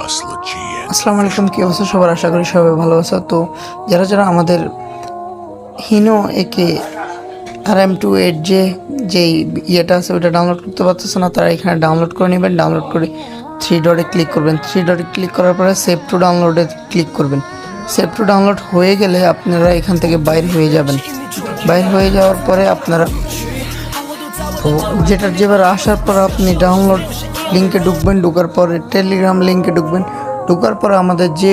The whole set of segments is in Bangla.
আসসালামু আলাইকুম, কি অবস্থা সবার? আশা করি সবাই ভালো আছে। তো যারা যারা আমাদের হিনো একে RM28 যেই ইয়েটা আছে ওইটা ডাউনলোড করতে পারতেছে না, তারা এখানে ডাউনলোড করে নেবেন। ডাউনলোড করে থ্রি ডটে ক্লিক করবেন। থ্রি ডটে ক্লিক করার পরে সেভ টু ডাউনলোডে ক্লিক করবেন। সেভ টু ডাউনলোড হয়ে গেলে আপনারা এখান থেকে বাইরে হয়ে যাবেন। বাইরে হয়ে যাওয়ার পরে আপনারা যেবার আসার পর আপনি ডাউনলোড লিঙ্কে ঢুকবেন। ঢোকার পরে টেলিগ্রাম লিঙ্কে ঢুকবেন। ঢোকার পরে আমাদের যে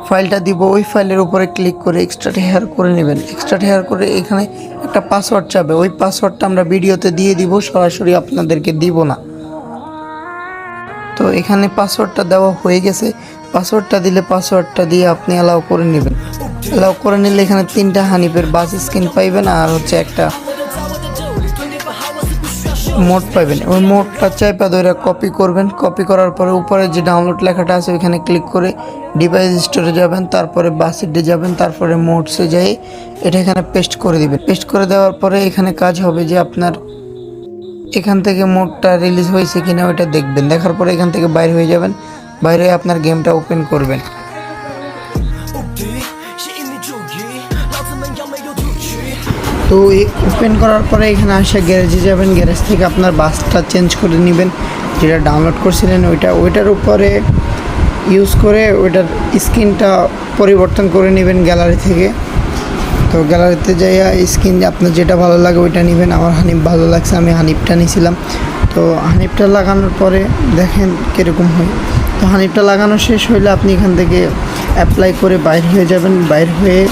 ফাইলটা দিব ওই ফাইলের উপরে ক্লিক করে এক্সট্রা হেয়ার করে নেবেন। এক্সট্রা হেয়ার করে এখানে একটা পাসওয়ার্ড চাবে, ওই পাসওয়ার্ডটা আমরা ভিডিওতে দিয়ে দিব, সরাসরি আপনাদেরকে দিব না। তো এখানে পাসওয়ার্ডটা দেওয়া হয়ে গেছে। পাসওয়ার্ডটা দিলে পাসওয়ার্ডটা দিয়ে আপনি অ্যালাউ করে নেবেন। অ্যালাউ করে নিলে এখানে 3টা হানিফের বাস স্ক্রিন পাইবেন আর একটা মোড পাইবেন। ওই মোডটা চাইপা ধরে কপি করবেন। কপি করার পরে উপরে যে ডাউনলোড লেখাটা আছে ওইখানে ক্লিক করে ডিভাইস স্টোরে যাবেন, তারপরে বাসিডে যাবেন, তারপরে মোডসে যাই এটা এখানে পেস্ট করে দিবেন। পেস্ট করে দেওয়ার পরে এখানে কাজ হবে যে আপনার এখান থেকে মোডটা রিলিজ হয়েছে কিনা ওইটা দেখবেন। দেখার পরে এখান থেকে বাইরে হয়ে যাবেন। বাইরে হয়ে আপনার গেমটা ওপেন করবেন। তো এই ওপেন করার পরে এখানে আসে গ্যারেজে যাবেন। গ্যারেজ থেকে আপনার বাসটা চেঞ্জ করে নেবেন, যেটা ডাউনলোড করছিলেন ওইটার উপরে ইউজ করে ওইটার স্ক্রিনটা পরিবর্তন করে নেবেন গ্যালারি থেকে। তো গ্যালারিতে যাইয়া স্ক্রিন আপনার যেটা ভালো লাগে ওইটা নেবেন। আমার হানিফ ভালো লাগছে, আমি হানিফটা নিয়েছিলাম। তো হানিফটা লাগানোর পরে দেখেন কীরকম হয়। তো হানিফটা লাগানো শেষ হইলে আপনি এখান থেকে অ্যাপ্লাই করে বাইরে হয়ে যাবেন। বাইরে হয়ে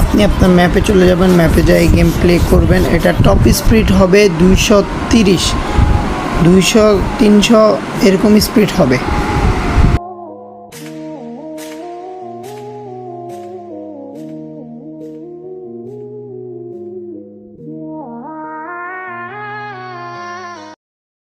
আপনি আপনার ম্যাপে চলে যাবেন। ম্যাপে যাই গেম প্লে করবেন। এটা টপ স্পিড হবে 230, 200, 300 এরকম স্পিড হবে।